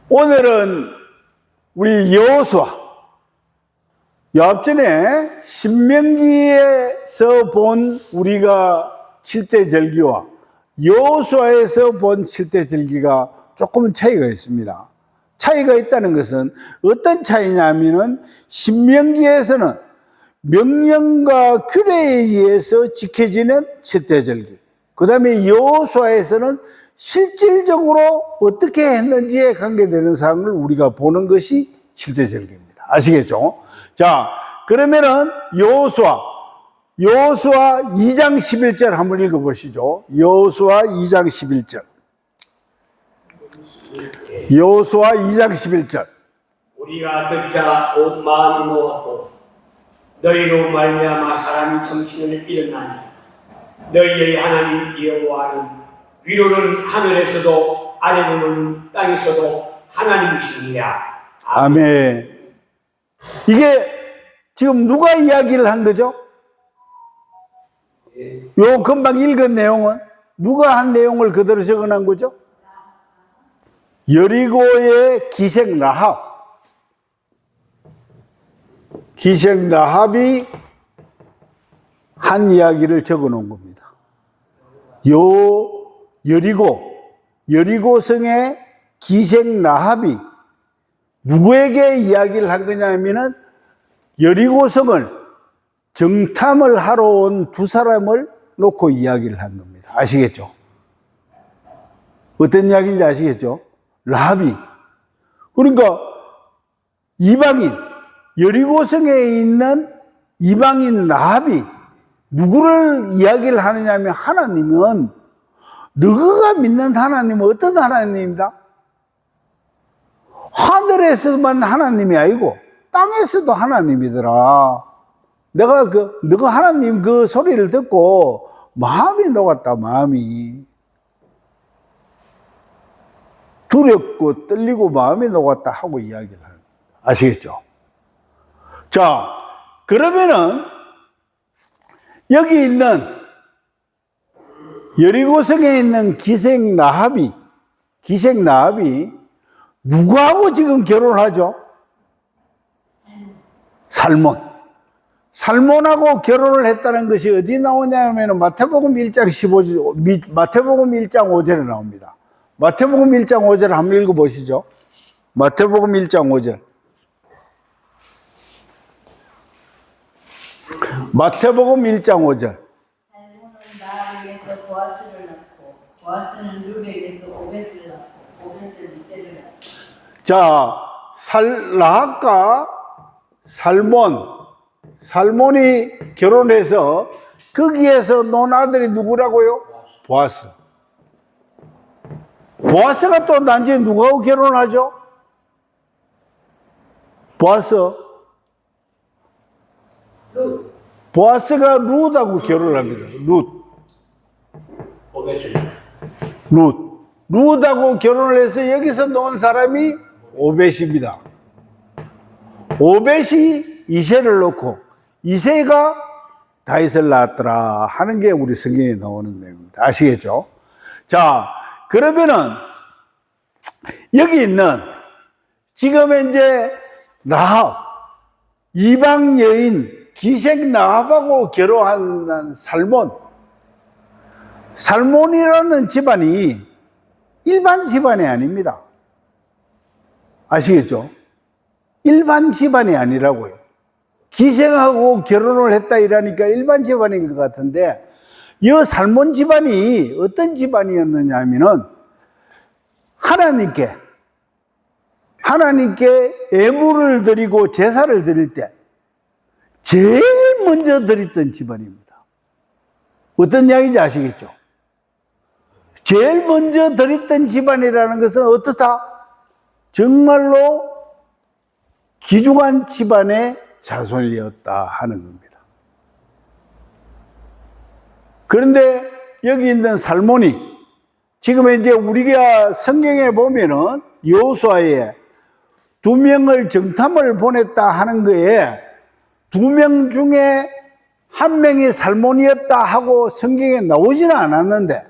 오늘은 우리 여호수아, 앞전에 신명기에서 본 우리가 7대 절기와 여호수아에서 본 7대 절기가 조금은 차이가 있습니다. 차이가 있다는 것은 어떤 차이냐면은 신명기에서는 명령과 규례에 의해서 지켜지는 7대 절기, 그 다음에 여호수아에서는 실질적으로 어떻게 했는지에 관계되는 사항을 우리가 보는 것이 7대 절기입니다. 아시겠죠? 자, 그러면은 여호수아 2장 11절 한번 읽어보시죠. 여호수아 2장 11절. 여호수아 2장 11절. 우리가 듣자 온 마음이 놓았고 너희로 말미암아 사람이 정신을 잃었나니 너희의 하나님 여호와는 위로는 하늘에서도 아래로는 땅에서도 하나님이시니라. 아멘. 이게 지금 누가 이야기를 한 거죠? 요 금방 읽은 내용은 누가 한 내용을 그대로 적어놓은 거죠? 여리고의 기생 라합이 한 이야기를 적어놓은 겁니다. 여리고성의 기생 라합이 누구에게 이야기를 한 거냐면은 여리고성을 정탐을 하러 온 두 사람을 놓고 이야기를 한 겁니다. 아시겠죠? 어떤 이야기인지 아시겠죠? 라합이, 그러니까 이방인, 여리고성에 있는 이방인 라합이 누구를 이야기를 하느냐 하면 하나님은 너희가 믿는 하나님은 어떤 하나님입니다? 하늘에서만 하나님이 아니고 땅에서도 하나님이더라. 너가 하나님 그 소리를 듣고 마음이 녹았다. 마음이 두렵고 떨리고 마음이 녹았다 하고 이야기를 하는 거예요. 아시겠죠? 자, 그러면은 여기 있는 여리고성에 있는 기생 라합이 누구하고 지금 결혼하죠? 살몬하고 결혼을 했다는 것이 어디 나오냐면 마태복음 1장 5절에 나옵니다. 마태복음 1장 5절 한번 읽어보시죠. 마태복음 1장 5절. 마태복음 1장 5절. 살몬은 라합에게서 보아스를 낳고 보아스는 룻에게서 오벳을 낳고 오벳은 이새를 낳고. 자, 라합과 살몬이 결혼해서 거기에서 논 아들이 누구라고요? 보아스가 또 난지 누구하고 결혼하죠? 보아스가 룻하고 결혼합니다. 룻하고 결혼을 해서 여기서 놓은 사람이 오벳입니다. 오벳이 이새를 놓고 이새가 다윗을 낳았더라 하는 게 우리 성경에 나오는 내용입니다. 아시겠죠? 자, 그러면은 여기 있는 지금 이제 라합, 이방 여인 기생 라합하고 결혼한 살몬이라는 집안이 일반 집안이 아닙니다. 아시겠죠? 일반 집안이 아니라고요. 기생하고 결혼을 했다 이러니까 일반 집안인 것 같은데 이 살몬 집안이 어떤 집안이었느냐 하면은 하나님께 예물을 드리고 제사를 드릴 때 제일 먼저 드렸던 집안입니다. 어떤 이야기인지 아시겠죠? 제일 먼저 드렸던 집안이라는 것은 어떻다? 정말로 귀중한 집안의 자손이었다 하는 겁니다. 그런데 여기 있는 살몬이 지금 이제 우리가 성경에 보면은 여호수아에 2명을 정탐을 보냈다 하는 거에 2명 중에 1명이 살몬이었다 하고 성경에 나오지는 않았는데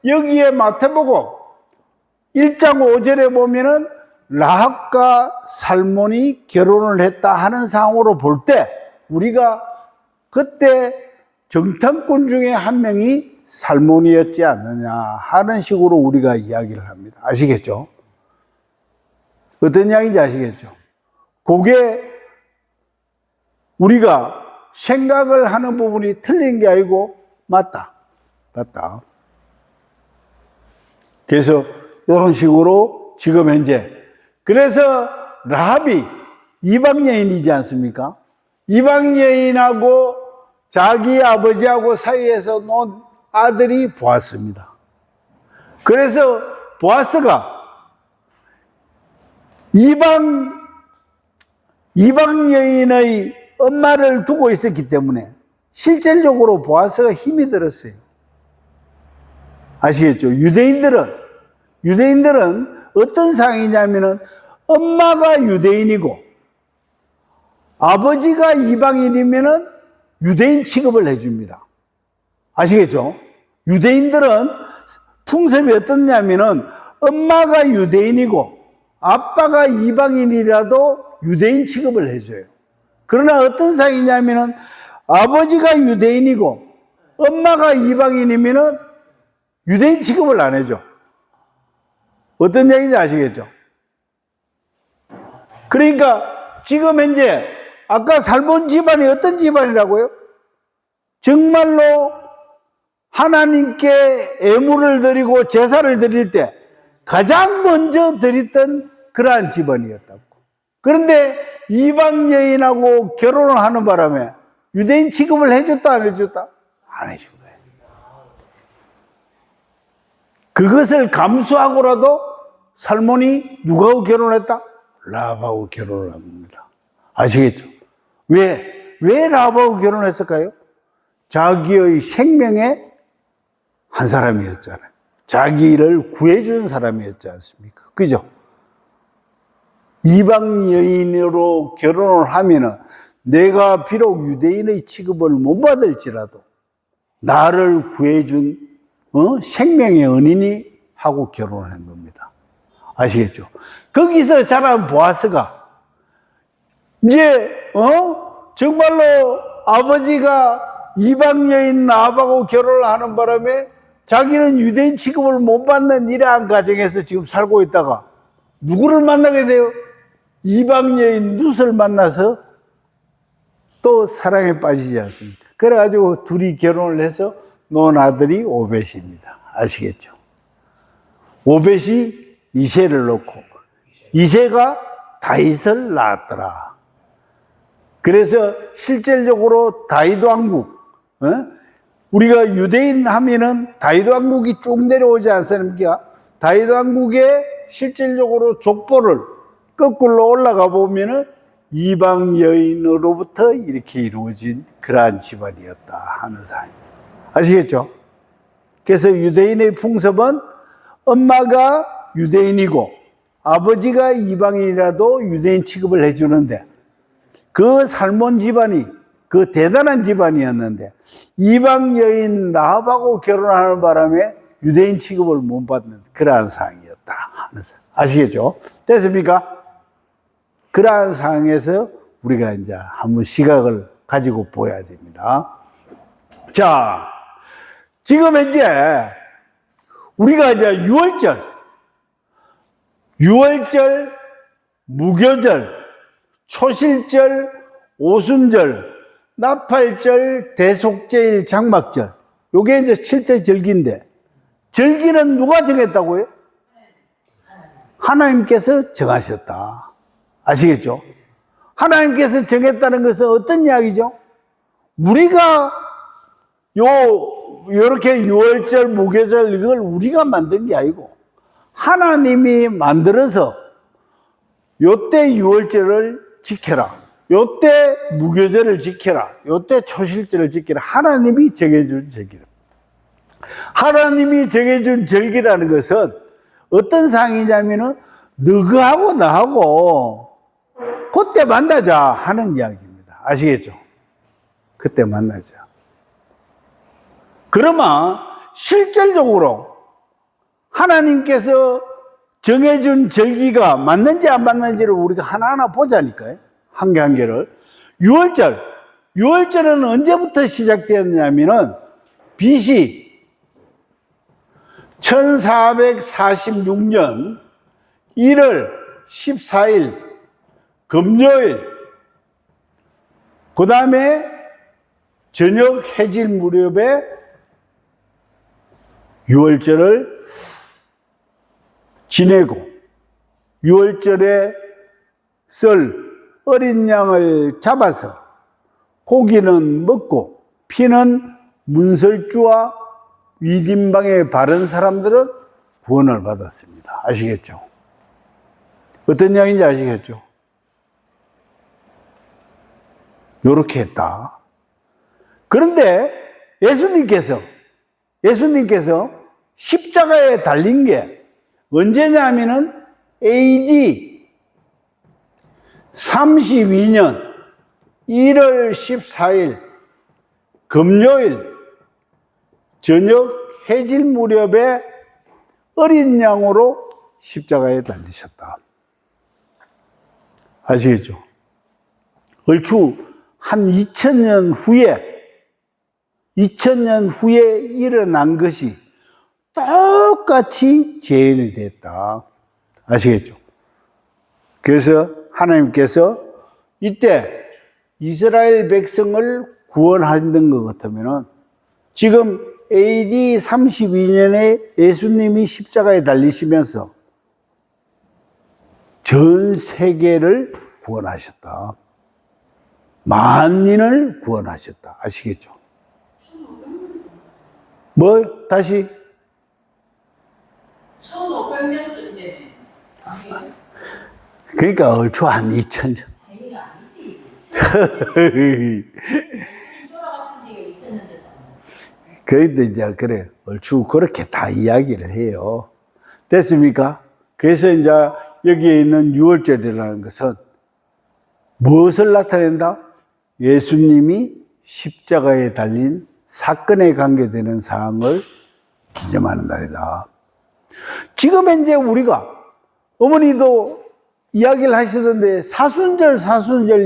여기에 마태복음 1장 5절에 보면은 라합과 살몬이 결혼을 했다 하는 상황으로 볼 때 우리가 그때 정탐꾼 중에 한 명이 살몬이었지 않느냐 하는 식으로 우리가 이야기를 합니다. 아시겠죠? 어떤 이야기인지 아시겠죠? 그게 우리가 생각을 하는 부분이 틀린 게 아니고 맞다. 그래서 이런 식으로 지금 현재 그래서 라합이 이방 여인이지 않습니까? 이방 여인하고 자기 아버지하고 사이에서 논 아들이 보아스입니다. 그래서 보아스가 이방 여인의 엄마를 두고 있었기 때문에 실질적으로 보아스가 힘이 들었어요. 아시겠죠? 유대인들은 어떤 상황이냐면은 엄마가 유대인이고 아버지가 이방인이면은 유대인 취급을 해줍니다. 아시겠죠? 유대인들은 풍습이 어떻냐면은 엄마가 유대인이고 아빠가 이방인이라도 유대인 취급을 해줘요. 그러나 어떤 상황이냐면은 아버지가 유대인이고 엄마가 이방인이면은 유대인 취급을 안 해줘. 어떤 얘기인지 아시겠죠? 그러니까 지금 현재 아까 살몬 집안이 어떤 집안이라고요? 정말로 하나님께 애물을 드리고 제사를 드릴 때 가장 먼저 드렸던 그러한 집안이었다고. 그런데 이방 여인하고 결혼을 하는 바람에 유대인 취급을 해줬다 안 해줬다? 안 해준 거예요. 그것을 감수하고라도 살몬이 누구하고 결혼했다? 라합하고 결혼을 한 겁니다. 아시겠죠? 왜 라합하고 결혼했을까요? 자기의 생명의 한 사람이었잖아요. 자기를 구해준 사람이었지 않습니까? 그죠? 이방 여인으로 결혼을 하면은 내가 비록 유대인의 취급을 못 받을지라도 나를 구해준 생명의 은인이 하고 결혼을 한 겁니다. 아시겠죠? 거기서 자란 보아스가 이제 정말로 아버지가 이방 여인 라합하고 결혼을 하는 바람에 자기는 유대인 취급을 못 받는 이러한 가정에서 지금 살고 있다가 누구를 만나게 돼요? 이방 여인 룻을 만나서 또 사랑에 빠지지 않습니까? 그래가지고 둘이 결혼을 해서 놓은 아들이 오벳입니다. 아시겠죠? 오벳이 이새를 낳고 이새가 다윗을 낳았더라. 그래서 실질적으로 다윗 왕국, 우리가 유대인 하면은 다윗 왕국이 쭉 내려오지 않습니까? 다윗 왕국의 실질적으로 족보를 거꾸로 올라가 보면은 이방 여인으로부터 이렇게 이루어진 그러한 집안이었다 하는 사실. 아시겠죠? 그래서 유대인의 풍습은 엄마가 유대인이고 아버지가 이방인이라도 유대인 취급을 해주는데 그 살몬 집안이 그 대단한 집안이었는데 이방 여인 라합하고 결혼하는 바람에 유대인 취급을 못 받는 그러한 상황이었다 하는 사실. 아시겠죠? 됐습니까? 그러한 상황에서 우리가 이제 한번 시각을 가지고 보여야 됩니다. 자, 지금 현재 우리가 이제 유월절, 무교절, 초실절, 오순절, 나팔절, 대속제일, 장막절. 요게 이제 7대 절기인데, 절기는 누가 정했다고요? 하나님께서 정하셨다. 아시겠죠? 하나님께서 정했다는 것은 어떤 이야기죠? 우리가 요렇게 유월절, 무교절 이걸 우리가 만든 게 아니고 하나님이 만들어서 요때 유월절을 지켜라. 요때 무교절을 지켜라. 요때 초실절을 지켜라. 하나님이 정해준 절기라. 하나님이 정해준 절기라는 것은 어떤 상황이냐면은 너하고 나하고 그때 만나자 하는 이야기입니다. 아시겠죠? 그때 만나자. 그러면 실질적으로 하나님께서 정해준 절기가 맞는지 안 맞는지를 우리가 하나하나 보자니까요. 한 개 한 개를. 6월절. 6월절은 언제부터 시작되었냐면은 BC 1446년 1월 14일 금요일, 그 다음에 저녁 해질 무렵에 6월절을 지내고 6월절에 썰 어린 양을 잡아서 고기는 먹고 피는 문설주와 위딘방에 바른 사람들은 구원을 받았습니다. 아시겠죠? 어떤 양인지 아시겠죠? 요렇게 했다. 그런데 예수님께서 십자가에 달린 게 언제냐면은 AD 32년 1월 14일 금요일 저녁 해질 무렵에 어린 양으로 십자가에 달리셨다. 아시겠죠? 얼추 한 2000년 후에 일어난 것이 똑같이 재현이 됐다. 아시겠죠? 그래서 하나님께서 이때 이스라엘 백성을 구원하는 것 같으면은 지금 AD 32년에 예수님이 십자가에 달리시면서 전 세계를 구원하셨다. 만인을 구원하셨다. 아시겠죠? 뭐 다시 1500년쯤 그러니까 얼추 한 2000년. 돌아가신 지가 2000년 됐다. 그런데 이제 그래 얼추 그렇게 다 이야기를 해요. 됐습니까? 그래서 이제 여기에 있는 6월절이라는 것은 무엇을 나타낸다? 예수님이 십자가에 달린 사건에 관계되는 사항을 기념하는 날이다. 지금 현재 우리가 어머니도 이야기를 하시던데 사순절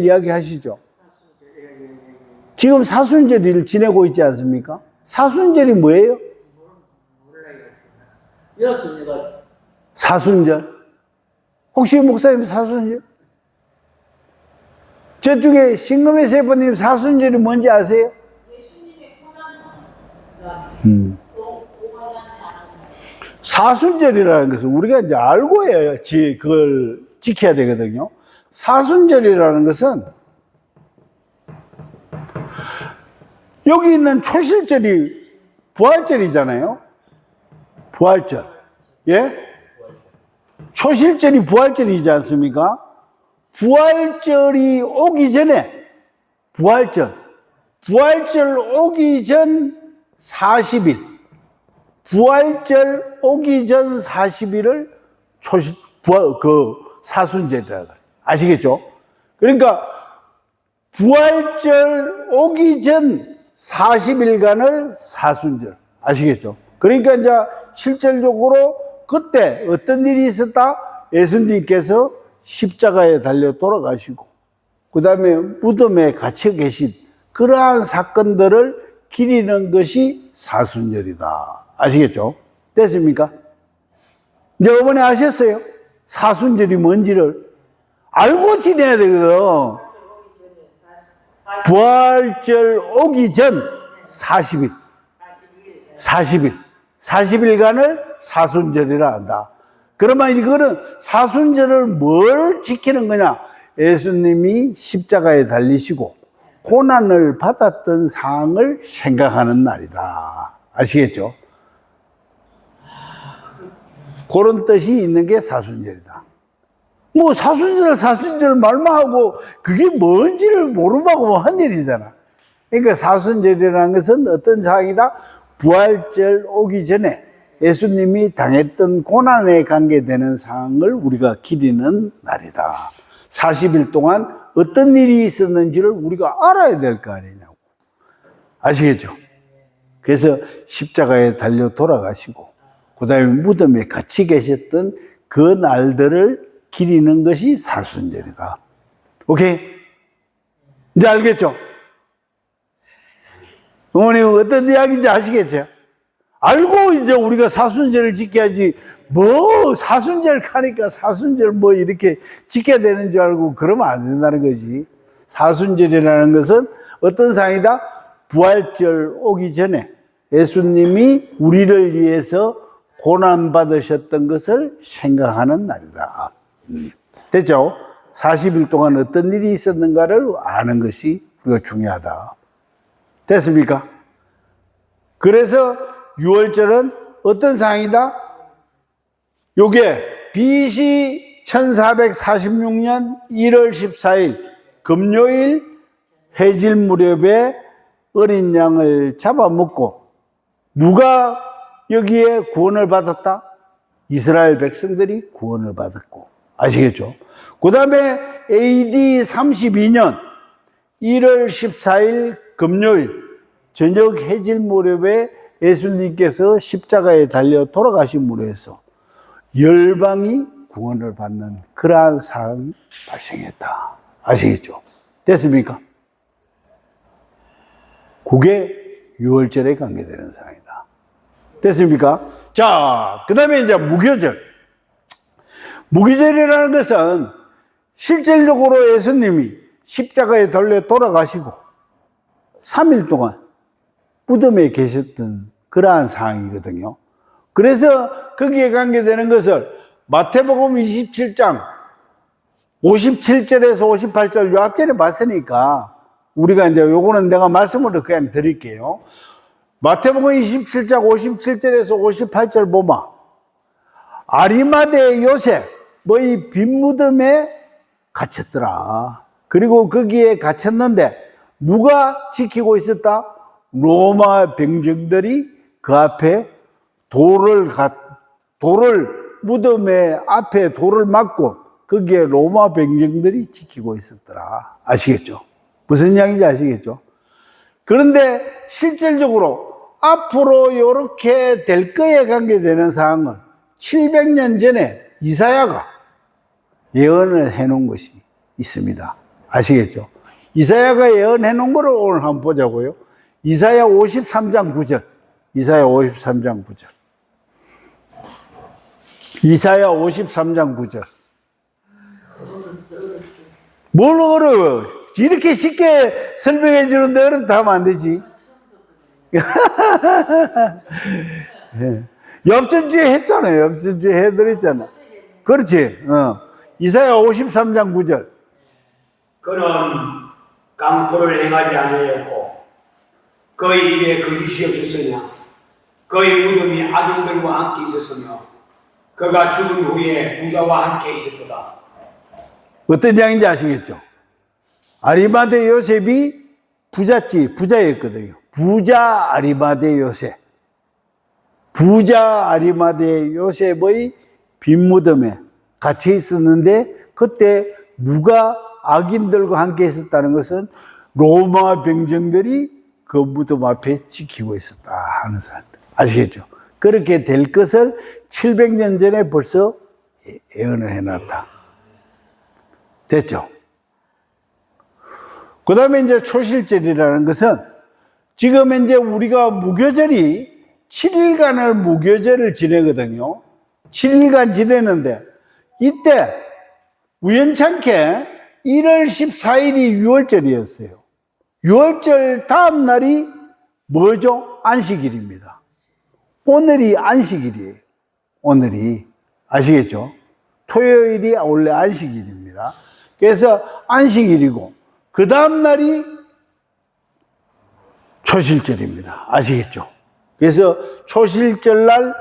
이야기 하시죠? 지금 사순절을 지내고 있지 않습니까? 사순절이 뭐예요? 사순절. 혹시 목사님 사순절? 저쪽에 신금의 세포님 사순절이 뭔지 아세요? 예수님의 고난을 사순절이라는 것은 우리가 이제 알고 해야 그걸 지켜야 되거든요. 사순절이라는 것은 여기 있는 초실절이 부활절이잖아요. 부활절. 예? 초실절이 부활절이지 않습니까? 부활절이 오기 전에 부활절 오기 전 40일 부활절 오기 전 40일을 사순절이라고 해요. 아시겠죠? 그러니까 부활절 오기 전 40일간을 사순절. 아시겠죠? 그러니까 이제 실질적으로 그때 어떤 일이 있었다? 예수님께서 십자가에 달려 돌아가시고 그 다음에 무덤에 갇혀 계신 그러한 사건들을 기리는 것이 사순절이다. 아시겠죠? 됐습니까? 이제 어머니 아셨어요? 사순절이 뭔지를 알고 지내야 되거든. 부활절 오기 전 40일간을 사순절이라 한다. 그러면 이제 그거는 사순절을 뭘 지키는 거냐? 예수님이 십자가에 달리시고 고난을 받았던 사항을 생각하는 날이다. 아시겠죠? 그런 뜻이 있는 게 사순절이다. 뭐 사순절 말만 하고 그게 뭔지를 모르고 한 일이잖아. 그러니까 사순절이라는 것은 어떤 사항이다? 부활절 오기 전에 예수님이 당했던 고난에 관계되는 사항을 우리가 기리는 날이다. 40일 동안 어떤 일이 있었는지를 우리가 알아야 될 거 아니냐고. 아시겠죠? 그래서 십자가에 달려 돌아가시고 그 다음에 무덤에 같이 계셨던 그 날들을 기리는 것이 사순절이다. 오케이? 이제 알겠죠? 어머니 어떤 이야기인지 아시겠죠? 알고 이제 우리가 사순절을 지켜야지, 뭐 사순절 하니까 사순절 뭐 이렇게 지켜야 되는 줄 알고 그러면 안 된다는 거지. 사순절이라는 것은 어떤 상이다? 부활절 오기 전에 예수님이 우리를 위해서 고난받으셨던 것을 생각하는 날이다. 됐죠? 40일 동안 어떤 일이 있었는가를 아는 것이 우리가 중요하다. 됐습니까? 그래서 6월절은 어떤 상이다? 요게 BC 1446년 1월 14일 금요일 해질 무렵에 어린 양을 잡아먹고 누가 여기에 구원을 받았다? 이스라엘 백성들이 구원을 받았고, 아시겠죠? 그 다음에 AD 32년 1월 14일 금요일 저녁 해질 무렵에 예수님께서 십자가에 달려 돌아가심으로 해서 열방이 구원을 받는 그러한 사항이 발생했다. 아시겠죠? 됐습니까? 그게 6월절에 관계되는 사항이다. 됐습니까? 자, 그 다음에 이제 무교절. 무교절이라는 것은 실질적으로 예수님이 십자가에 달려 돌아가시고 3일 동안 무덤에 계셨던 그러한 상황이거든요. 그래서 거기에 관계되는 것을 마태복음 27장 57절에서 58절 요 앞전에 봤으니까 우리가 이제 요거는 내가 말씀으로 그냥 드릴게요. 마태복음 27장 57절에서 58절 보면 아리마대 요셉 뭐이 빈 무덤에 갇혔더라. 그리고 거기에 갇혔는데 누가 지키고 있었다? 로마 병정들이 그 앞에 돌을 무덤에 앞에 돌을 막고 거기에 로마 병정들이 지키고 있었더라. 아시겠죠? 무슨 이야기인지 아시겠죠? 그런데 실질적으로 앞으로 이렇게 될 거에 관계되는 사항은 700년 전에 이사야가 예언을 해놓은 것이 있습니다. 아시겠죠? 이사야가 예언해 놓은 거를 오늘 한번 보자고요. 이사야 53장 9절. 이사야 53장 9절. 이사야 53장 9절. 뭘 어려워요? 이렇게 쉽게 설명해 주는데 어렵다 하면 안 되지. 옆전주에 했잖아요. 옆전주에 해드렸잖아. 그렇지. 이사야 53장 9절. 그는 강포를 행하지 아니하였고 그의 입에 거짓이 없었으며 그의 무덤이 악인들과 함께 있었으며 그가 죽은 후에 부자와 함께 있었도다. 어떤 양인지 아시겠죠? 아리마대 요셉이 부자였거든요. 부자 아리마대 요셉. 부자 아리마대 요셉의 빈 무덤에 갇혀 있었는데 그때 누가 악인들과 함께 있었다는 것은 로마 병정들이 그 무덤 앞에 지키고 있었다 하는 사람들. 아시겠죠? 그렇게 될 것을 700년 전에 벌써 예언을 해놨다. 됐죠? 그 다음에 이제 초실절이라는 것은 지금 이제 우리가 무교절이 7일간을 무교절을 지내거든요. 7일간 지내는데 이때 우연찮게 1월 14일이 6월절이었어요. 6월절 다음 날이 뭐죠? 안식일입니다. 오늘이 안식일이에요. 오늘이. 아시겠죠? 토요일이 원래 안식일입니다. 그래서 안식일이고 그 다음 날이 초실절입니다. 아시겠죠? 그래서 초실절날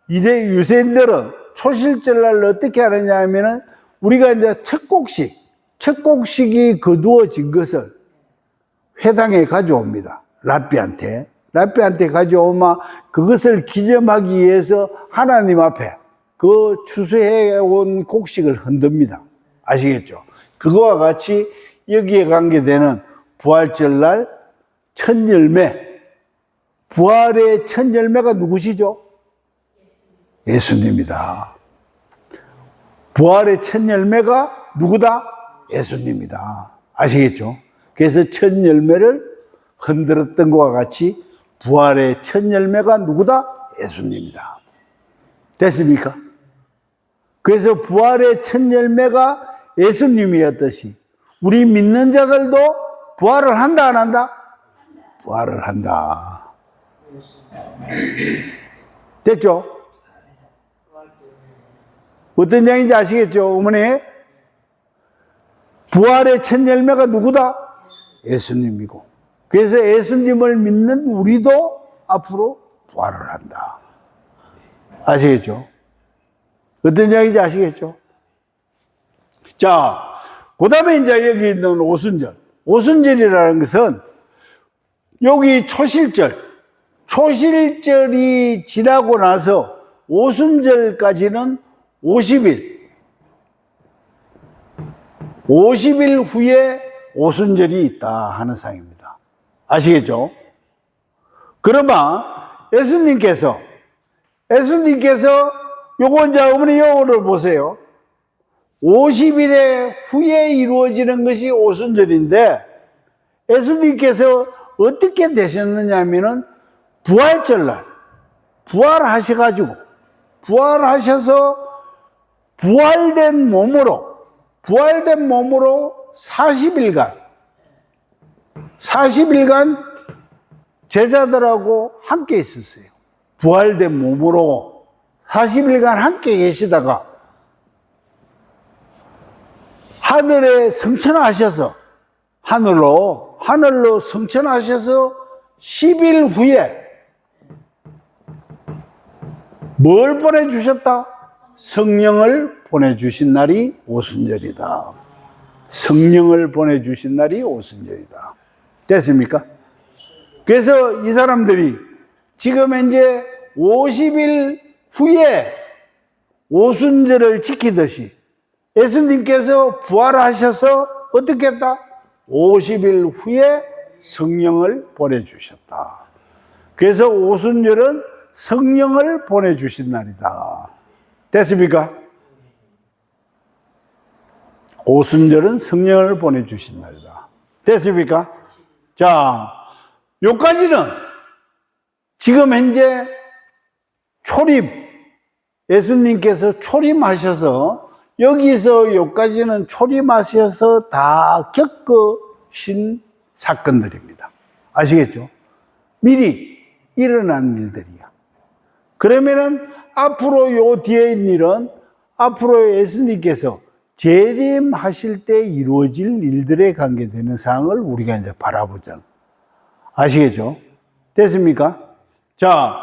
유대인들은 초실절날 어떻게 하느냐 하면은 우리가 이제 첫 곡식이 거두어진 것을 회당에 가져옵니다. 랍비한테 가져오면 그것을 기념하기 위해서 하나님 앞에 그 추수해온 곡식을 흔듭니다. 아시겠죠? 그거와 같이 여기에 관계되는 부활절날 첫 열매, 부활의 첫 열매가 누구시죠? 예수님이다. 부활의 첫 열매가 누구다? 예수님이다. 아시겠죠? 그래서 첫 열매를 흔들었던 것과 같이 부활의 첫 열매가 누구다? 예수님이다. 됐습니까? 그래서 부활의 첫 열매가 예수님이었듯이 우리 믿는 자들도 부활을 한다, 안 한다? 부활을 한다. 됐죠? 어떤 장인지 아시겠죠? 어머니? 부활의 첫 열매가 누구다? 예수님이고. 그래서 예수님을 믿는 우리도 앞으로 부활을 한다. 아시겠죠? 어떤 장인지 아시겠죠? 자, 그 다음에 이제 여기 있는 오순절. 오순절이라는 것은 여기 초실절이 지나고 나서 오순절까지는 50일. 50일 후에 오순절이 있다 하는 상입니다. 아시겠죠? 그러면 예수님께서 요거 이제 어머니 요거를 보세요. 50일의 후에 이루어지는 것이 오순절인데 예수님께서 어떻게 되셨느냐 하면은 부활절날 부활하셔가지고 부활하셔서 부활된 몸으로 40일간 제자들하고 함께 있었어요. 부활된 몸으로 40일간 함께 계시다가 하늘에 승천하셔서 하늘로 승천하셔서 10일 후에 뭘 보내주셨다? 성령을 보내주신 날이 오순절이다. 성령을 보내주신 날이 오순절이다. 됐습니까? 그래서 이 사람들이 지금 현재 50일 후에 오순절을 지키듯이 예수님께서 부활하셔서 어떻게 했다? 50일 후에 성령을 보내주셨다. 그래서 오순절은 성령을 보내주신 날이다. 됐습니까? 오순절은 성령을 보내주신 날이다. 됐습니까? 자, 요까지는 지금 현재 예수님께서 초림하셔서 여기서 요까지는 초림하셔서 다 겪으신 사건들입니다. 아시겠죠? 미리 일어난 일들이야. 그러면은 앞으로 요 뒤에 있는 일은 앞으로 예수님께서 재림하실 때 이루어질 일들에 관계되는 사항을 우리가 이제 바라보자. 아시겠죠? 됐습니까? 자,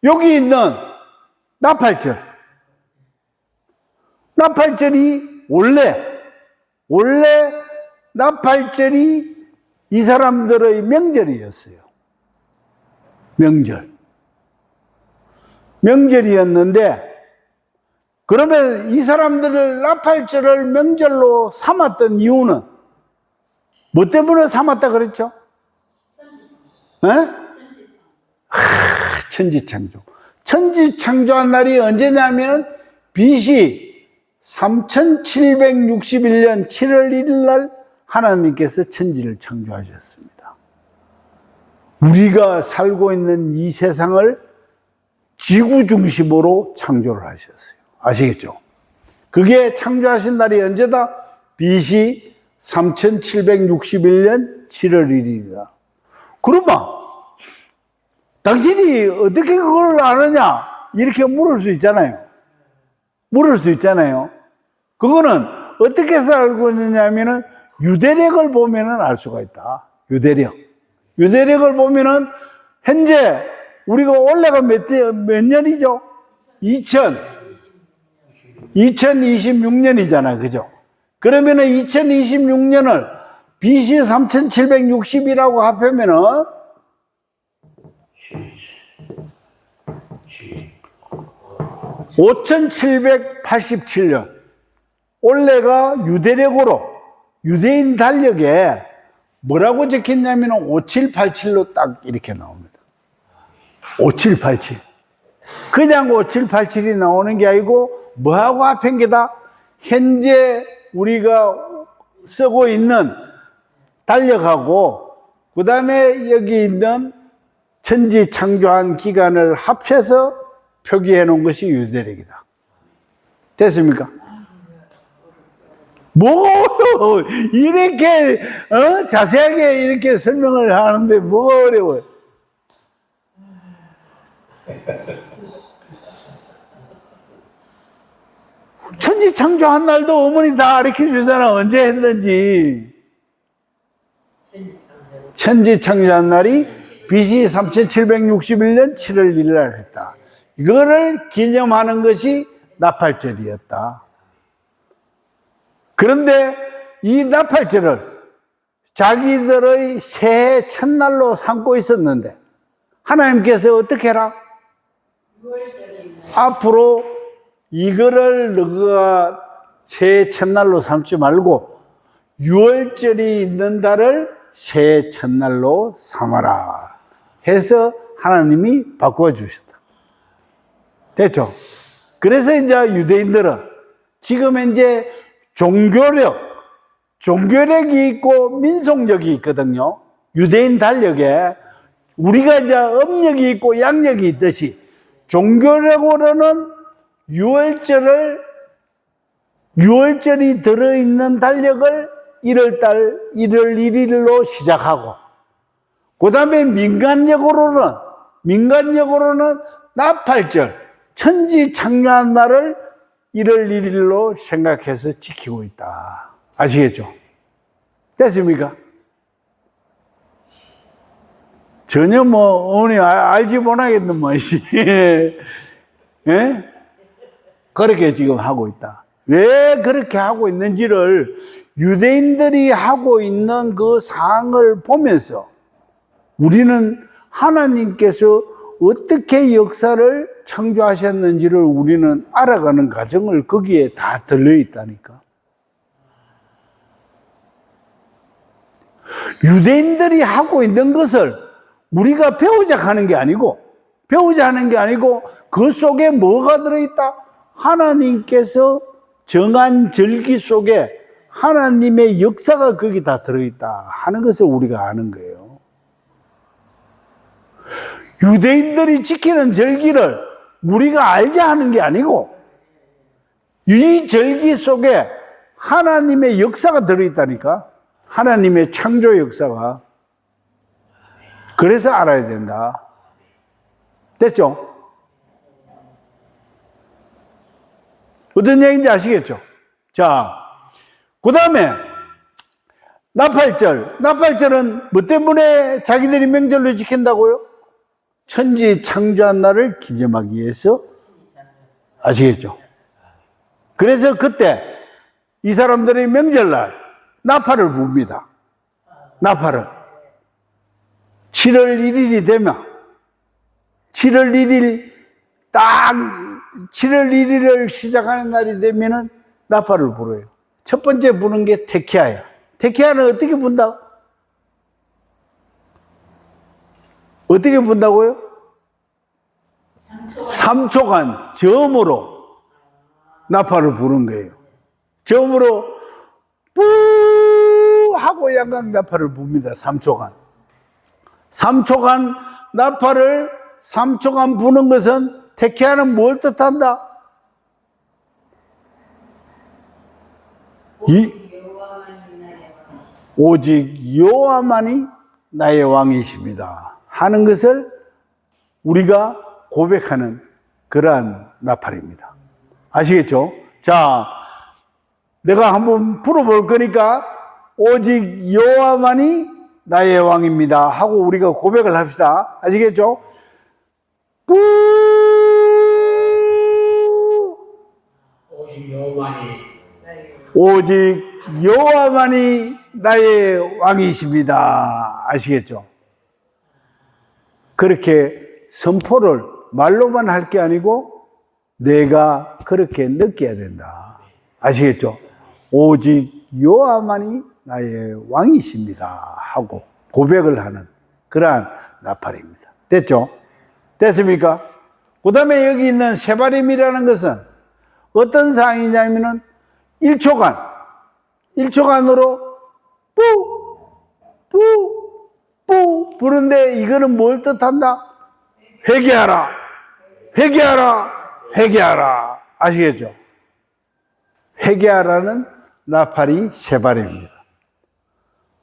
여기 있는 나팔절이 원래 나팔절이 이 사람들의 명절이었어요. 명절이었는데 그러면 이 사람들을 나팔절을 명절로 삼았던 이유는 뭐 때문에 삼았다 그랬죠? 천지창조. 천지창조한 날이 언제냐면 BC 3761년 7월 1일 날 하나님께서 천지를 창조하셨습니다. 우리가 살고 있는 이 세상을 지구 중심으로 창조를 하셨어요. 아시겠죠? 그게 창조하신 날이 언제다? BC 3761년 7월 1일이다. 그러면 당신이 어떻게 그걸 아느냐? 이렇게 물을 수 있잖아요. 그거는 어떻게 해서 알고 있느냐면은 유대력을 보면은 알 수가 있다. 유대력을 보면은 현재 우리가 올해가 몇 년이죠? 2026년이잖아. 그죠? 그러면은 2026년을 BC 3760이라고 합하면은 5787년. 올해가 유대인 달력에 뭐라고 적혔냐면 5787로 딱 이렇게 나옵니다. 5787. 그냥 5787이 나오는 게 아니고 뭐하고 합한 게다? 현재 우리가 쓰고 있는 달력하고 그 다음에 여기 있는 천지 창조한 기간을 합쳐서 표기해 놓은 것이 유대력이다. 됐습니까? 뭐 이렇게 자세하게 이렇게 설명을 하는데 뭐가 어려워요? 천지 창조한 날도 어머니 다 가르쳐 주잖아. 언제 했는지. 천지 창조한 날이 BC 3761년 7월 1일 날 했다. 이거를 기념하는 것이 나팔절이었다. 그런데 이 나팔절을 자기들의 새해 첫날로 삼고 있었는데 하나님께서 어떻게 해라? 앞으로 이거를 너가 새해 첫날로 삼지 말고 6월절이 있는 달을 새해 첫날로 삼아라 해서 하나님이 바꾸어 주셨다. 됐죠? 그래서 이제 유대인들은 지금 이제 종교력이 있고 민속력이 있거든요. 유대인 달력에 우리가 이제 음력이 있고 양력이 있듯이 종교력으로는 6월절이 들어있는 달력을 1월 1일로 시작하고 그 다음에 민간력으로는 나팔절 천지 창조한 날을 1월 1일로 생각해서 지키고 있다. 아시겠죠? 됐습니까? 전혀 어머니 알지 못하겠는 뭐지. 예? 그렇게 지금 하고 있다. 왜 그렇게 하고 있는지를 유대인들이 하고 있는 그 상황을 보면서 우리는 하나님께서 어떻게 역사를 창조하셨는지를 우리는 알아가는 과정을 거기에 다 들려있다니까. 유대인들이 하고 있는 것을 우리가 배우자 하는 게 아니고 그 속에 뭐가 들어있다? 하나님께서 정한 절기 속에 하나님의 역사가 거기 다 들어있다 하는 것을 우리가 아는 거예요. 유대인들이 지키는 절기를 우리가 알자 하는 게 아니고 이 절기 속에 하나님의 역사가 들어있다니까. 하나님의 창조 역사가. 그래서 알아야 된다. 됐죠? 어떤 얘기인지 아시겠죠? 자, 그 다음에 나팔절은 뭐 때문에 자기들이 명절로 지킨다고요? 천지 창조한 날을 기념하기 위해서. 아시겠죠? 그래서 그때 이 사람들의 명절날 나팔을 붑니다. 나팔을 7월 1일이 되면 7월 1일 딱 7월 1일을 시작하는 날이 되면은 나팔을 불어요. 첫 번째 부는 게 테키아야. 테키아는 어떻게 분다? 어떻게 분다고요? 3초간 저음으로 나팔을 부는 거예요. 저음으로 뿌 하고 양각 나팔을 붑니다. 3초간. 3초간 나팔을 3초간 부는 것은 테키아는 뭘 뜻한다? 오직 여호와만이 나의 왕이십니다 하는 것을 우리가 고백하는 그러한 나팔입니다. 아시겠죠? 자, 내가 한번 풀어볼 거니까 오직 여호와만이 나의 왕입니다 하고 우리가 고백을 합시다. 아시겠죠? 뿌 오직 여호와만이 나의 왕이십니다. 아시겠죠? 그렇게 선포를 말로만 할 게 아니고 내가 그렇게 느껴야 된다. 아시겠죠? 오직 여호와만이 나의 왕이십니다 하고 고백을 하는 그러한 나팔입니다. 됐죠? 됐습니까? 그 다음에 여기 있는 세바림이라는 것은 어떤 상황이냐면은 1초간으로 뿌 부른데 이거는 뭘 뜻한다? 회개하라, 회개하라, 회개하라. 아시겠죠? 회개하라는 나팔이 세바림입니다.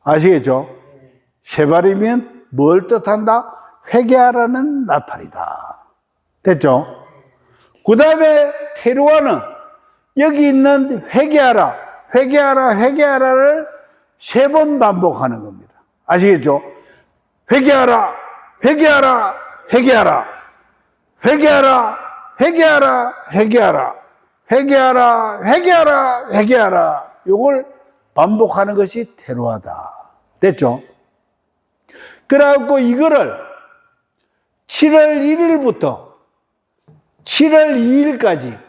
아시겠죠? 세바림은 뭘 뜻한다? 회개하라는 나팔이다. 됐죠? 그 다음에 테루아는 여기 있는 회개하라, 회개하라, 회개하라를 3번 반복하는 겁니다. 아시겠죠? 회개하라, 회개하라, 회개하라, 회개하라, 회개하라, 회개하라, 회개하라, 회개하라, 회개하라. 요걸 반복하는 것이 테루아다. 됐죠? 그래갖고 이거를 7월 1일부터 7월 2일까지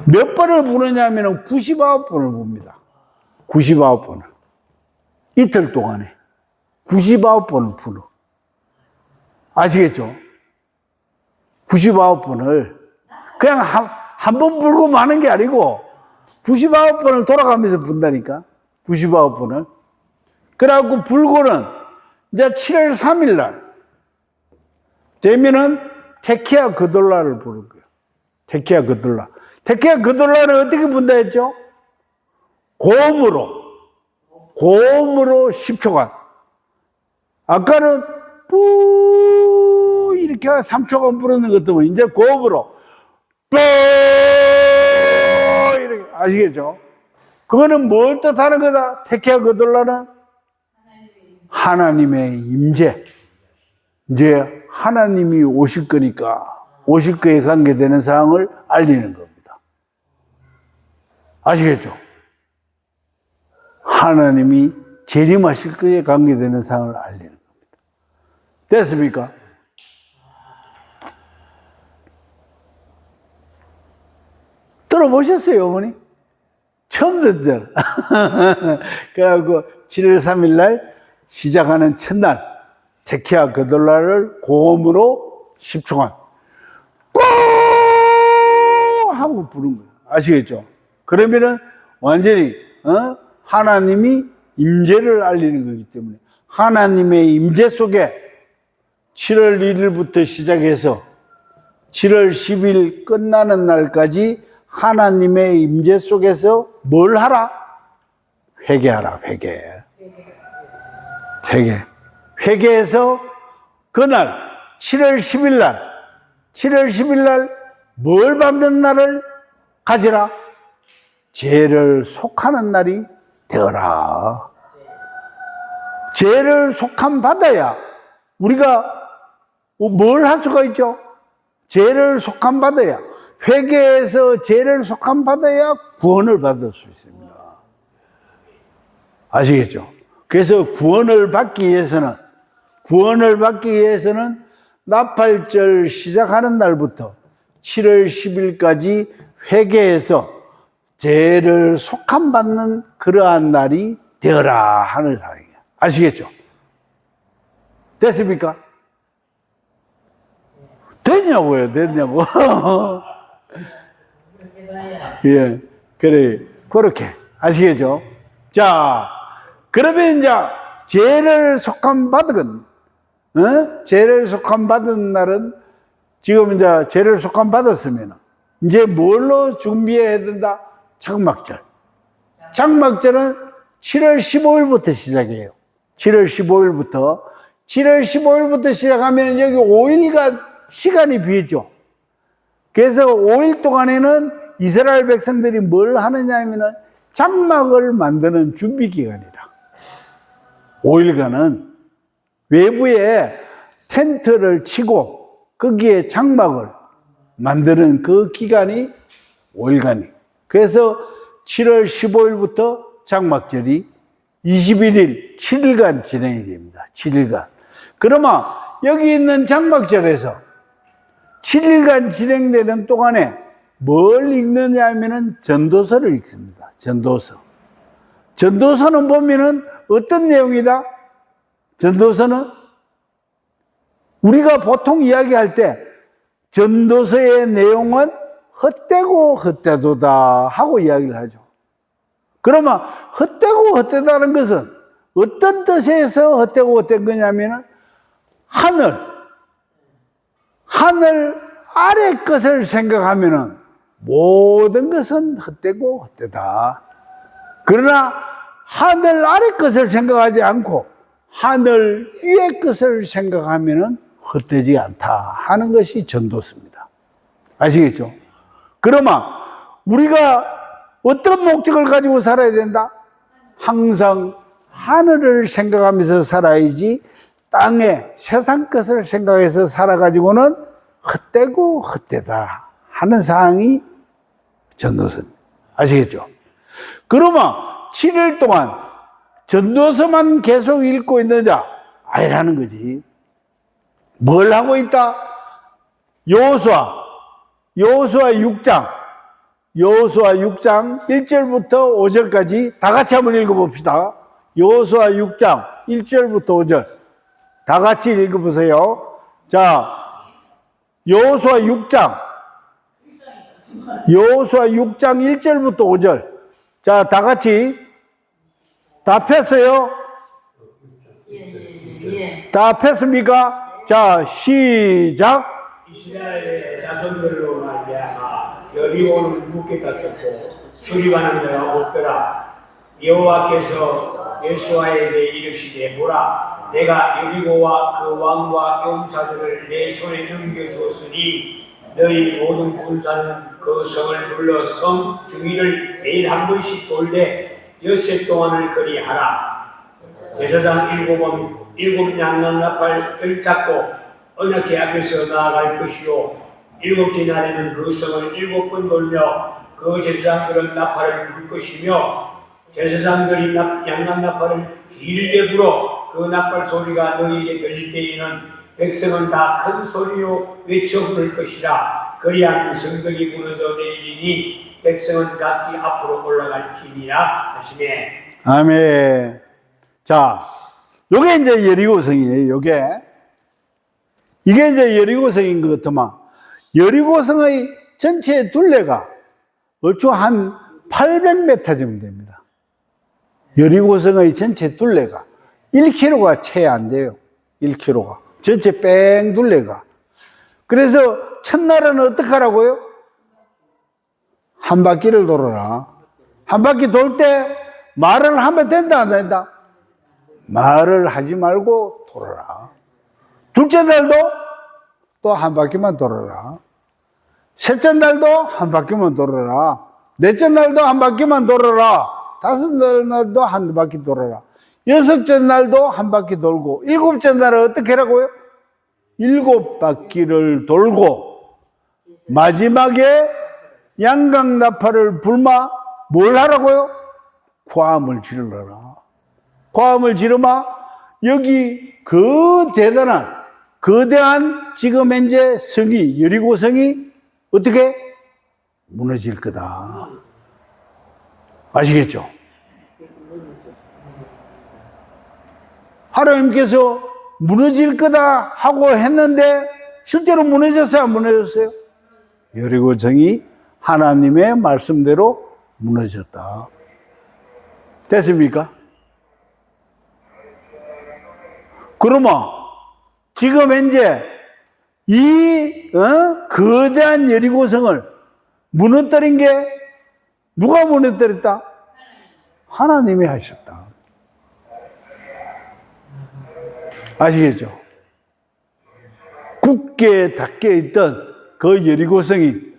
몇 번을 부르냐면 99번을 봅니다. 99번을. 이틀 동안에 99번을 부르. 아시겠죠? 99번을 그냥 한 번 불고 마는 게 아니고 99번을 돌아가면서 분다니까. 99번을. 그래갖고 불고는 이제 7월 3일 날 되면은 테키아 그돌라를 부른 거예요. 테키아 그돌라. 테키아 그돌라는 어떻게 분다 했죠? 고음으로 10초간. 아까는 뿌 이렇게 3초간 부르는 것도 이제 고음으로 뿌 이렇게. 아시겠죠? 그거는 뭘 뜻하는 거다? 테키아 그돌라는 하나님의 임재. 이제 하나님이 오실 거니까 오실 거에 관계되는 사항을 알리는 겁니다. 아시겠죠? 하나님이 재림하실 거에 관계되는 사항을 알리는 겁니다. 됐습니까? 들어보셨어요, 어머니? 처음 듣죠? 그래갖고 7월 3일 날 시작하는 첫날 테키아 그돌라를 고음으로 10초간 꼭 하고 부른 거예요. 아시겠죠? 그러면은 완전히 하나님이 임재를 알리는 거기 때문에 하나님의 임재 속에 7월 1일부터 시작해서 7월 10일 끝나는 날까지 하나님의 임재 속에서 뭘 하라? 회개하라, 회개. 회개해서 그날 7월 10일 날 뭘 받는 날을 가지라? 죄를 속하는 날이 되어라. 죄를 속함 받아야 우리가 뭘 할 수가 있죠? 죄를 속함 받아야, 회개해서 죄를 속함 받아야 구원을 받을 수 있습니다. 아시겠죠? 그래서 구원을 받기 위해서는 나팔절 시작하는 날부터 7월 10일까지 회개해서 죄를 속함 받는 그러한 날이 되어라 하는 사항이에요. 아시겠죠? 됐습니까? 됐냐고요, 됐냐고. 예, 그래, 그렇게. 아시겠죠? 자, 그러면 이제 죄를 속함 받은, 죄를 속함 받은 날은 지금 이제 죄를 속함 받았으면 이제 뭘로 준비해야 된다? 장막절. 장막절은 7월 15일부터 시작해요. 7월 15일부터 시작하면 여기 5일간 시간이 비었죠. 그래서 5일 동안에는 이스라엘 백성들이 뭘 하느냐 하면은 장막을 만드는 준비 기간이다. 5일간은 외부에 텐트를 치고 거기에 장막을 만드는 그 기간이 5일간이. 그래서 7월 15일부터 장막절이 21일, 7일간 진행이 됩니다. 7일간. 그러면 여기 있는 장막절에서 7일간 진행되는 동안에 뭘 읽느냐 하면은 전도서를 읽습니다. 전도서. 전도서는 보면은 어떤 내용이다? 전도서는 우리가 보통 이야기할 때 전도서의 내용은 헛되고 헛되도다 하고 이야기를 하죠. 그러면 헛되고 헛되다는 것은 어떤 뜻에서 헛되고 헛된 거냐면 하늘 아래 것을 생각하면 모든 것은 헛되고 헛되다. 그러나 하늘 아래 것을 생각하지 않고 하늘 위의 것을 생각하면 헛되지 않다 하는 것이 전도서입니다. 아시겠죠? 그러면 우리가 어떤 목적을 가지고 살아야 된다? 항상 하늘을 생각하면서 살아야지 땅에 세상 것을 생각해서 살아가지고는 헛되고 헛되다 하는 사항이 전도서입니다. 아시겠죠? 그러면 7일 동안 전도서만 계속 읽고 있는 자 아니라는 거지. 뭘 하고 있다? 여호수아 6장 1절부터 5절까지 다 같이 한번 읽어봅시다. 여호수아 6장 1절부터 5절 다 같이 읽어보세요. 자, 여호수아 6장 1절부터 5절. 자, 다 같이 다 폈어요? 다 폈습니까? 자, 시작. 이스라엘의 자손들로 말미암아 여리고는 굳게 닫혔고 출입하는 자가 없더라. 여호와께서 여호수아에게 이르시되 보라, 내가 여리고와 그 왕과 용사들을 내 손에 넘겨주었으니 너희 모든 군사는 그 성을 둘러 성 주위를 매일 한 번씩 돌되 엿새 동안을 그리하라. 제사장 일곱 양난 나팔 잡고 언약궤 앞에서 나아갈 것이요 7째 날에는 그 성을 7번 돌며 그 제사장들은 나팔을 불 것이며 제사장들이 양난 나팔을 길게 불어 그 나팔 소리가 너희에게 들릴 때에는 백성은 다 큰 소리로 외쳐 부를 것이라. 그리하면 성벽이 무너져 내리니 백성은 각기 앞으로 올라갈지니라 하시네. 아멘. 자, 요게 이제 여리고성이에요. 이게 이제 여리고성인 것 같더만, 여리고성의 전체 둘레가 얼추 한 800m 정도 됩니다. 여리고성의 전체 둘레가 1km가 채 안 돼요. 1km가. 전체 뺑 둘레가. 그래서 첫날은 어떻게 하라고요? 한 바퀴를 돌아라. 한 바퀴 돌 때 말을 하면 된다, 안 된다? 말을 하지 말고 돌아라. 둘째 날도 또 한 바퀴만 돌아라. 셋째 날도 한 바퀴만 돌아라. 넷째 날도 한 바퀴만 돌아라. 다섯째 날도 한 바퀴 돌아라. 여섯째 날도 한 바퀴 돌고, 일곱째 날은 어떻게 하라고요? 7바퀴를 돌고 마지막에 양강나팔을 불마 뭘 하라고요? 고함을 지르라. 고함을 지르마 여기 그 대단한 거대한 지금 현재 성이 여리고성이 어떻게 무너질 거다. 아시겠죠? 하나님께서 무너질 거다 하고 했는데 실제로 무너졌어요? 안 무너졌어요? 여리고성이 하나님의 말씀대로 무너졌다. 됐습니까? 그러면 지금 현재 이 거대한 여리고성을 무너뜨린 게 누가 무너뜨렸다? 하나님이 하셨다. 아시겠죠? 굳게 닫혀 있던 그 여리고성이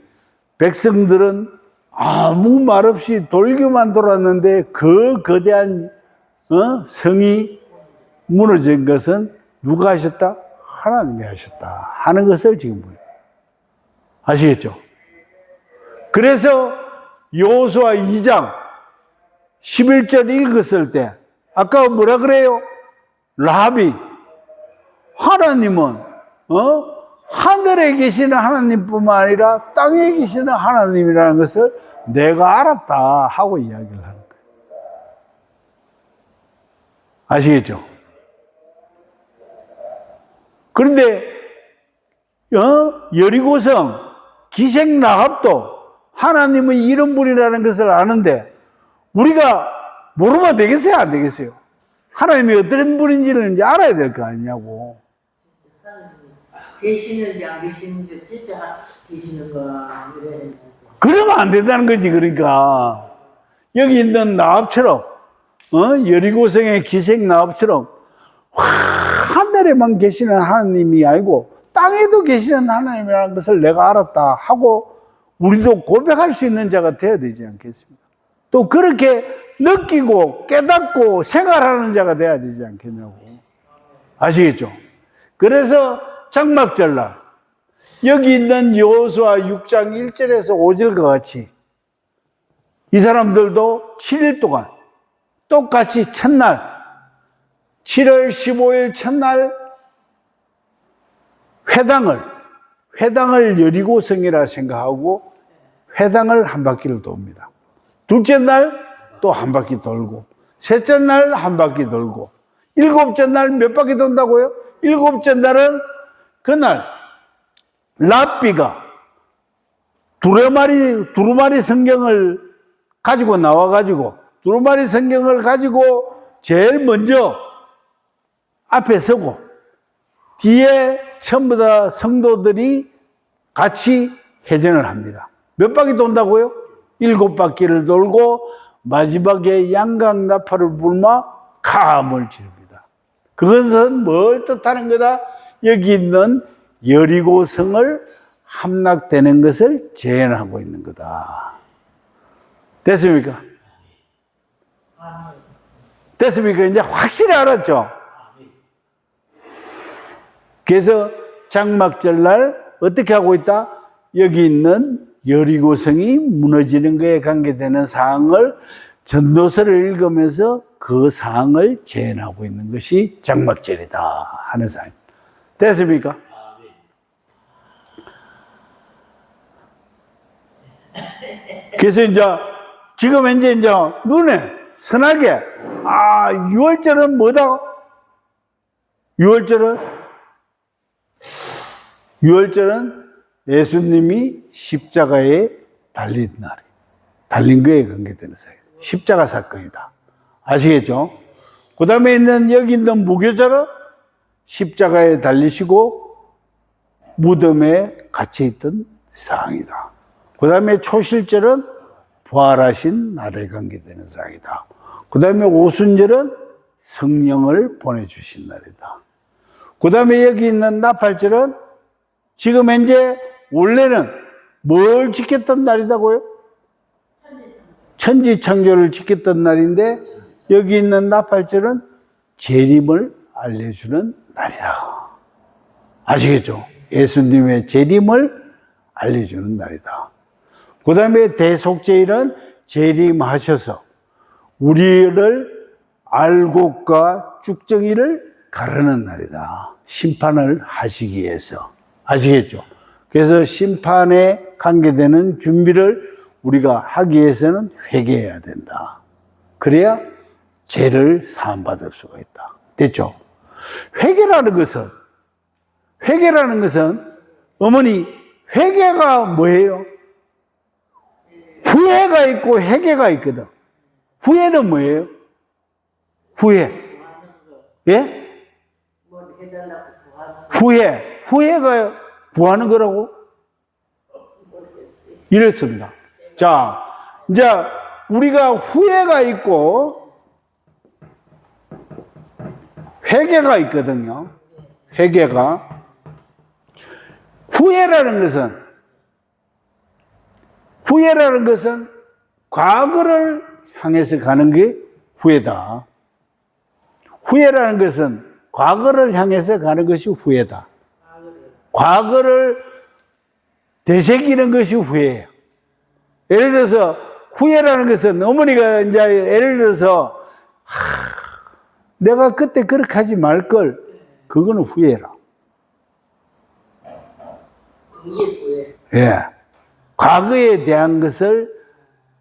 백성들은 아무 말 없이 돌기만 돌았는데 그 거대한 성이 무너진 것은 누가 하셨다? 하나님이 하셨다 하는 것을 지금 보여요. 아시겠죠? 그래서 여호수아 2장 11절 읽었을 때 아까 뭐라 그래요? 라합이 하나님은 하늘에 계시는 하나님뿐만 아니라 땅에 계시는 하나님이라는 것을 내가 알았다 하고 이야기를 하는 거예요. 아시겠죠? 그런데 여리고성 기생 라합도 하나님의 이런 분이라는 것을 아는데 우리가 모르면 되겠어요? 안 되겠어요? 하나님이 어떤 분인지를 이제 알아야 될 거 아니냐고. 계시는지 안 계시는지 진짜 계시는가 그래. 그러면 안 된다는 거지. 그러니까 여기 있는 나합처럼 여리고성의 기생 나합처럼 하늘에만 계시는 하나님이 아니고 땅에도 계시는 하나님이라는 것을 내가 알았다 하고 우리도 고백할 수 있는 자가 되어야 되지 않겠습니까? 또 그렇게 느끼고 깨닫고 생활하는 자가 되어야 되지 않겠냐고. 아시겠죠? 그래서 장막절날 여기 있는 여호수아 6장 1절에서 5절과 같이 이 사람들도 7일 동안 똑같이 첫날 7월 15일 첫날 회당을 여리고성이라 생각하고 회당을 한 바퀴를 돕니다. 둘째 날 또 한 바퀴 돌고 셋째 날 한 바퀴 돌고 일곱째 날 몇 바퀴 돈다고요? 일곱째 날은 그날 랍비가 두루마리 성경을 가지고 나와가지고 두루마리 성경을 가지고 제일 먼저 앞에 서고 뒤에 전부 다 성도들이 같이 회전을 합니다. 몇 바퀴 돈다고요? 7바퀴를 돌고 마지막에 양각 나팔을 불마 감을 지릅니다. 그것은 뭘 뜻하는 거다? 여기 있는 여리고성을 함락되는 것을 재현하고 있는 거다. 됐습니까? 됐습니까? 이제 확실히 알았죠? 그래서 장막절날 어떻게 하고 있다? 여기 있는 여리고성이 무너지는 것에 관계되는 사항을 전도서를 읽으면서 그 사항을 재현하고 있는 것이 장막절이다 하는 사항. 됐습니까? 그래서 이제 지금 이제 눈에 선하게 6월절은 뭐다? 6월절은 예수님이 십자가에 달린 날이 달린 거에 관계되는 사항. 십자가 사건이다. 아시겠죠? 그 다음에 여기 있는 무교절은 십자가에 달리시고 무덤에 갇혀 있던 사항이다. 그 다음에 초실절은 부활하신 날에 관계되는 사항이다. 그 다음에 오순절은 성령을 보내주신 날이다. 그 다음에 여기 있는 나팔절은 지금 이제 원래는 뭘 지켰던 날이다고요? 천지창조를 지켰던 날인데 여기 있는 나팔절은 재림을 알려주는 날이다. 아시겠죠? 예수님의 재림을 알려주는 날이다. 그 다음에 대속죄일은 재림하셔서 우리를 알곡과 쭉정이를 가르는 날이다. 심판을 하시기 위해서. 아시겠죠? 그래서 심판에 관계되는 준비를 우리가 하기 위해서는 회개해야 된다. 그래야 죄를 사함받을 수가 있다. 됐죠? 회개라는 것은 어머니 회개가 뭐예요? 후회가 있고 회개가 있거든. 후회는 뭐예요? 예? 후회가 구하는 거라고? 이렇습니다. 자, 이제 우리가 후회가 있고 회개가 있거든요. 후회라는 것은 과거를 향해서 가는 게 후회다. 후회라는 것은 과거를 향해서 가는 것이 후회다. 과거를 되새기는 것이 후회예요. 예를 들어서 후회라는 것은 어머니가 이제 예를 들어서 내가 그때 그렇게 하지 말걸, 그거는 후회라. 그게 후회. 예. 과거에 대한 것을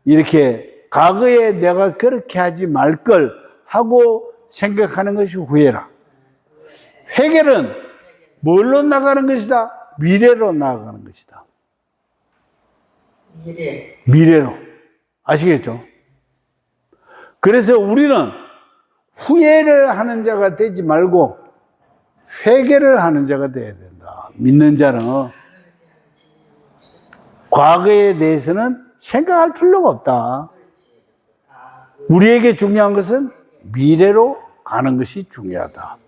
이렇게 과거에 내가 그렇게 하지 말걸 하고 생각하는 것이 후회라. 회개는 뭘로 나가는 것이다? 미래로 나아가는 것이다. 미래. 미래로. 아시겠죠? 그래서 우리는 후회를 하는 자가 되지 말고 회개를 하는 자가 되어야 된다. 믿는 자는 과거에 대해서는 생각할 필요가 없다. 우리에게 중요한 것은 미래로 가는 것이 중요하다.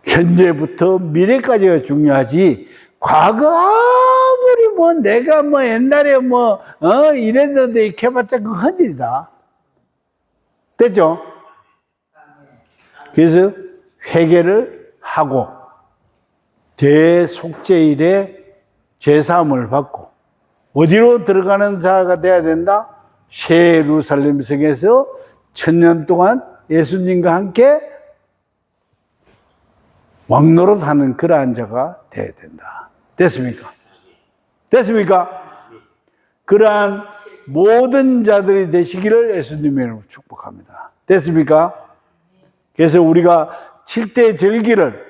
현재부터 미래까지가 중요하지, 과거 아무리 뭐 내가 뭐 옛날에 뭐 이랬는데 이렇게 해봤자 그거 헛일이다. 됐죠? 그래서 회개를 하고 대속죄일에 제사함을 받고 어디로 들어가는 자가 돼야 된다? 새 예루살렘 성에서 1000년 동안 예수님과 함께 왕노릇하는 그러한 자가 돼야 된다. 됐습니까? 됐습니까? 그러한 모든 자들이 되시기를 예수님의 이름으로 축복합니다. 됐습니까? 그래서 우리가 7대 절기를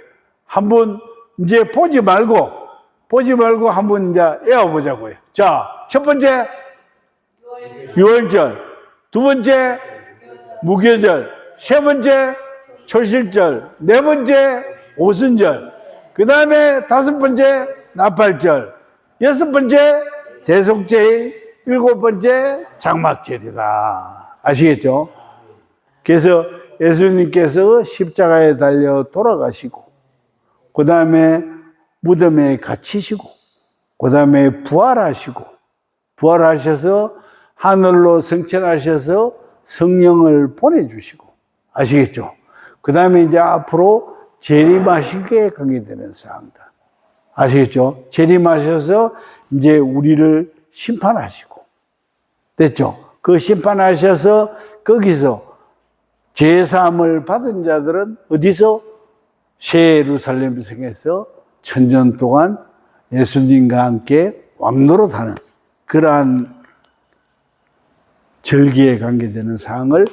한번 이제 보지 말고 한번 이제 외워보자고요. 자, 첫 번째 유월절, 두 번째 무교절, 세 번째 초실절, 네 번째 오순절, 그 다음에 다섯 번째 나팔절, 여섯 번째 대속죄일, 일곱 번째 장막절이다. 아시겠죠? 그래서 예수님께서 십자가에 달려 돌아가시고, 그 다음에 무덤에 갇히시고, 그 다음에 부활하셔서 하늘로 승천하셔서 성령을 보내주시고, 아시겠죠? 그 다음에 이제 앞으로 재림하시게 가게 되는 상황이다. 아시겠죠? 재림하셔서 이제 우리를 심판하시고, 됐죠? 그 심판하셔서 거기서 제사함을 받은 자들은 어디서? 새 예루살렘 성에서 1000년 동안 예수님과 함께 왕노릇하는 그러한 절기에 관계되는 사항을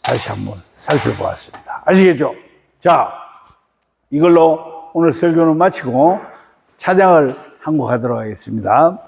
다시 한번 살펴보았습니다. 아시겠죠? 자, 이걸로 오늘 설교는 마치고 찬양을 한 곡 하도록 하겠습니다.